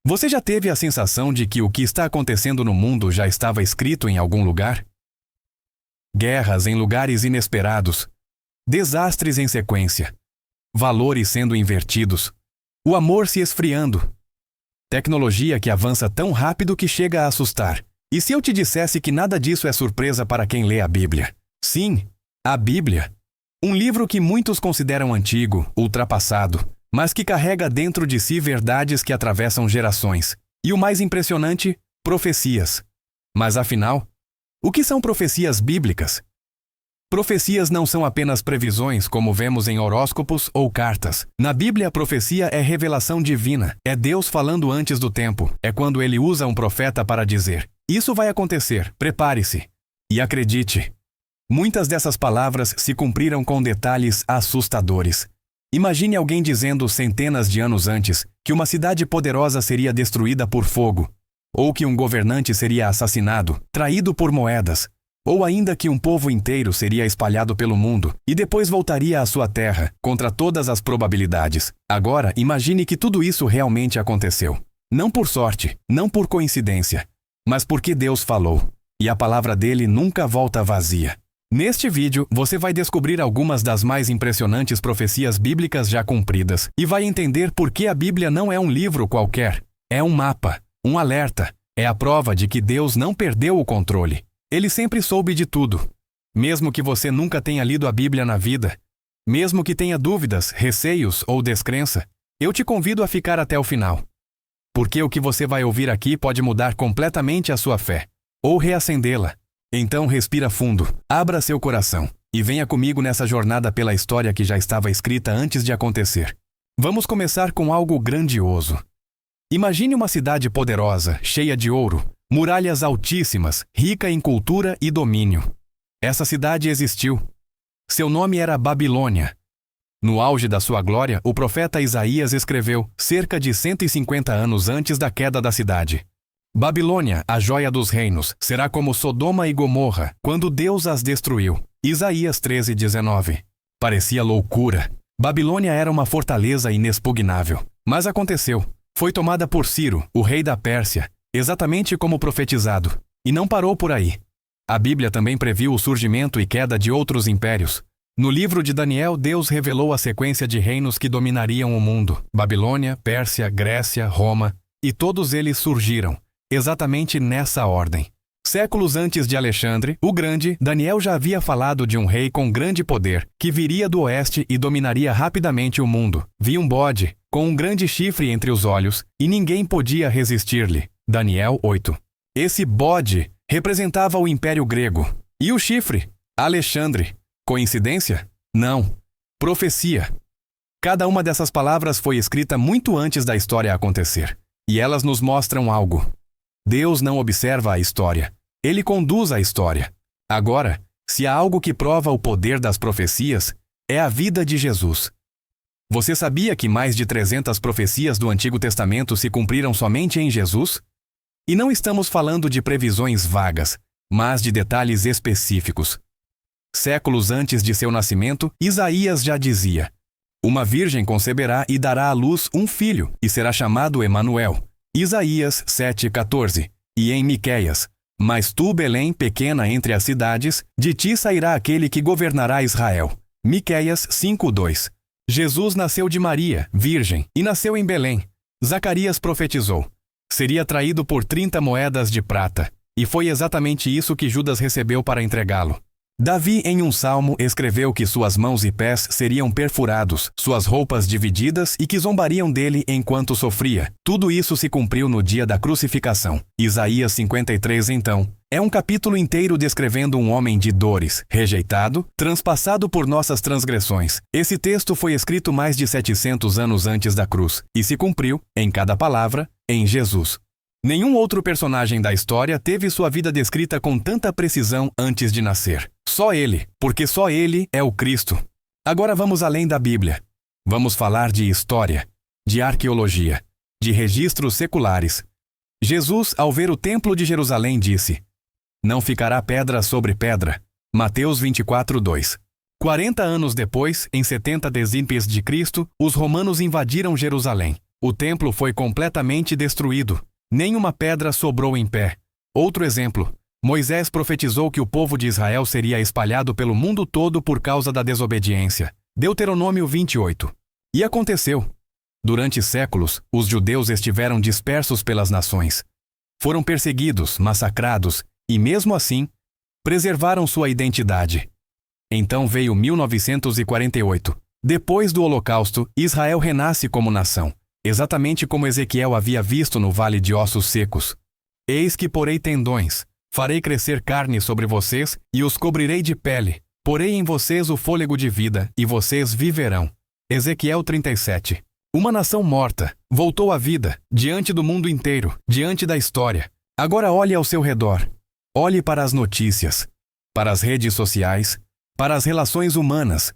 Você já teve a sensação de que o que está acontecendo no mundo já estava escrito em algum lugar? Guerras em lugares inesperados, desastres em sequência, valores sendo invertidos, o amor se esfriando, tecnologia que avança tão rápido que chega a assustar. E se eu te dissesse que nada disso é surpresa para quem lê a Bíblia? Sim, a Bíblia. Um livro que muitos consideram antigo, ultrapassado, mas que carrega dentro de si verdades que atravessam gerações. E o mais impressionante, profecias. Mas afinal, o que são profecias bíblicas? Profecias não são apenas previsões como vemos em horóscopos ou cartas. Na Bíblia, a profecia é revelação divina. É Deus falando antes do tempo. É quando ele usa um profeta para dizer: isso vai acontecer, prepare-se. E acredite, muitas dessas palavras se cumpriram com detalhes assustadores. Imagine alguém dizendo centenas de anos antes que uma cidade poderosa seria destruída por fogo, ou que um governante seria assassinado, traído por moedas, ou ainda que um povo inteiro seria espalhado pelo mundo e depois voltaria à sua terra, contra todas as probabilidades. Agora, imagine que tudo isso realmente aconteceu. Não por sorte, não por coincidência, mas porque Deus falou, e a palavra dele nunca volta vazia. Neste vídeo, você vai descobrir algumas das mais impressionantes profecias bíblicas já cumpridas e vai entender por que a Bíblia não é um livro qualquer. É um mapa, um alerta, é a prova de que Deus não perdeu o controle. Ele sempre soube de tudo. Mesmo que você nunca tenha lido a Bíblia na vida, mesmo que tenha dúvidas, receios ou descrença, eu te convido a ficar até o final. Porque o que você vai ouvir aqui pode mudar completamente a sua fé, ou reacendê-la. Então respira fundo, abra seu coração, e venha comigo nessa jornada pela história que já estava escrita antes de acontecer. Vamos começar com algo grandioso. Imagine uma cidade poderosa, cheia de ouro, muralhas altíssimas, rica em cultura e domínio. Essa cidade existiu. Seu nome era Babilônia. No auge da sua glória, o profeta Isaías escreveu, cerca de 150 anos antes da queda da cidade: Babilônia, a joia dos reinos, será como Sodoma e Gomorra, quando Deus as destruiu. Isaías 13:19. Parecia loucura. Babilônia era uma fortaleza inexpugnável. Mas aconteceu. Foi tomada por Ciro, o rei da Pérsia, exatamente como profetizado. E não parou por aí. A Bíblia também previu o surgimento e queda de outros impérios. No livro de Daniel, Deus revelou a sequência de reinos que dominariam o mundo: Babilônia, Pérsia, Grécia, Roma, e todos eles surgiram exatamente nessa ordem. Séculos antes de Alexandre o Grande, Daniel já havia falado de um rei com grande poder, que viria do oeste e dominaria rapidamente o mundo. Vi um bode, com um grande chifre entre os olhos, e ninguém podia resistir-lhe. Daniel 8. Esse bode representava o Império Grego. E o chifre? Alexandre. Coincidência? Não. Profecia. Cada uma dessas palavras foi escrita muito antes da história acontecer. E elas nos mostram algo. Deus não observa a história. Ele conduz a história. Agora, se há algo que prova o poder das profecias, é a vida de Jesus. Você sabia que mais de 300 profecias do Antigo Testamento se cumpriram somente em Jesus? E não estamos falando de previsões vagas, mas de detalhes específicos. Séculos antes de seu nascimento, Isaías já dizia: uma virgem conceberá e dará à luz um filho, e será chamado Emanuel. Isaías 7:14. E em Miqueias: mas tu, Belém, pequena entre as cidades, de ti sairá aquele que governará Israel. Miqueias 5:2. Jesus nasceu de Maria, virgem, e nasceu em Belém. Zacarias profetizou: seria traído por 30 moedas de prata, e foi exatamente isso que Judas recebeu para entregá-lo. Davi, em um salmo, escreveu que suas mãos e pés seriam perfurados, suas roupas divididas e que zombariam dele enquanto sofria. Tudo isso se cumpriu no dia da crucificação. Isaías 53, então, é um capítulo inteiro descrevendo um homem de dores, rejeitado, transpassado por nossas transgressões. Esse texto foi escrito mais de 700 anos antes da cruz e se cumpriu, em cada palavra, em Jesus. Nenhum outro personagem da história teve sua vida descrita com tanta precisão antes de nascer. Só ele, porque só ele é o Cristo. Agora vamos além da Bíblia. Vamos falar de história, de arqueologia, de registros seculares. Jesus, ao ver o Templo de Jerusalém, disse: não ficará pedra sobre pedra. Mateus 24:2. 40 anos depois, em 70 d.C., os romanos invadiram Jerusalém. O templo foi completamente destruído. Nenhuma pedra sobrou em pé. Outro exemplo. Moisés profetizou que o povo de Israel seria espalhado pelo mundo todo por causa da desobediência. Deuteronômio 28. E aconteceu. Durante séculos, os judeus estiveram dispersos pelas nações. Foram perseguidos, massacrados e, mesmo assim, preservaram sua identidade. Então veio 1948. Depois do Holocausto, Israel renasce como nação, exatamente como Ezequiel havia visto no Vale de Ossos Secos. Eis que porei tendões, farei crescer carne sobre vocês e os cobrirei de pele. Porei em vocês o fôlego de vida e vocês viverão. Ezequiel 37. Uma nação morta voltou à vida diante do mundo inteiro, diante da história. Agora olhe ao seu redor. Olhe para as notícias, para as redes sociais, para as relações humanas.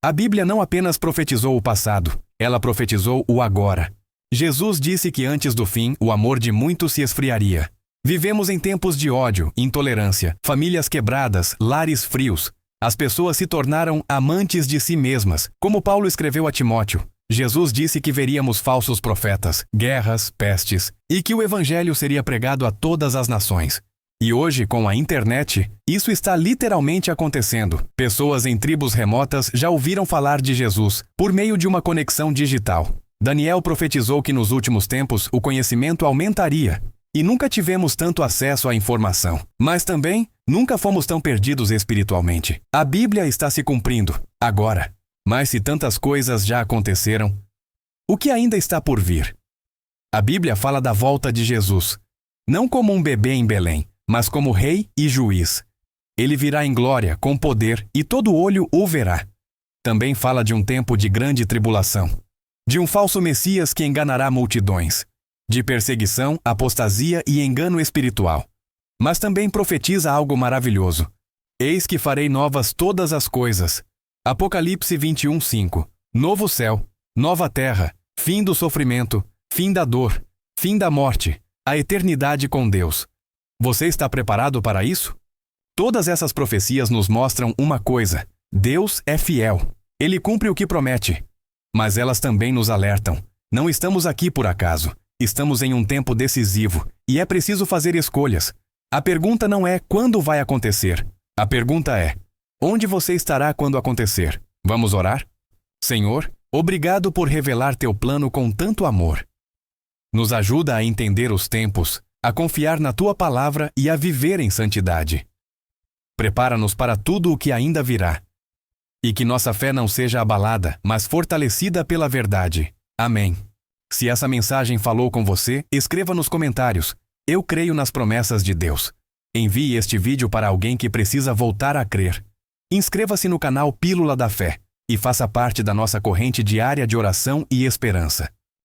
A Bíblia não apenas profetizou o passado, ela profetizou o agora. Jesus disse que antes do fim, o amor de muitos se esfriaria. Vivemos em tempos de ódio, intolerância, famílias quebradas, lares frios. As pessoas se tornaram amantes de si mesmas, como Paulo escreveu a Timóteo. Jesus disse que veríamos falsos profetas, guerras, pestes, e que o evangelho seria pregado a todas as nações. E hoje, com a internet, isso está literalmente acontecendo. Pessoas em tribos remotas já ouviram falar de Jesus por meio de uma conexão digital. Daniel profetizou que nos últimos tempos o conhecimento aumentaria. E nunca tivemos tanto acesso à informação. Mas também, nunca fomos tão perdidos espiritualmente. A Bíblia está se cumprindo, agora. Mas se tantas coisas já aconteceram, o que ainda está por vir? A Bíblia fala da volta de Jesus, não como um bebê em Belém, mas como rei e juiz. Ele virá em glória, com poder, e todo olho o verá. Também fala de um tempo de grande tribulação, de um falso Messias que enganará multidões, de perseguição, apostasia e engano espiritual. Mas também profetiza algo maravilhoso. Eis que farei novas todas as coisas. Apocalipse 21:5. Novo céu, nova terra, fim do sofrimento, fim da dor, fim da morte, a eternidade com Deus. Você está preparado para isso? Todas essas profecias nos mostram uma coisa: Deus é fiel. Ele cumpre o que promete. Mas elas também nos alertam. Não estamos aqui por acaso. Estamos em um tempo decisivo e é preciso fazer escolhas. A pergunta não é quando vai acontecer. A pergunta é: onde você estará quando acontecer? Vamos orar? Senhor, obrigado por revelar teu plano com tanto amor. Nos ajuda a entender os tempos, a confiar na tua palavra e a viver em santidade. Prepara-nos para tudo o que ainda virá. E que nossa fé não seja abalada, mas fortalecida pela verdade. Amém. Se essa mensagem falou com você, escreva nos comentários: eu creio nas promessas de Deus. Envie este vídeo para alguém que precisa voltar a crer. Inscreva-se no canal Pílula da Fé e faça parte da nossa corrente diária de oração e esperança.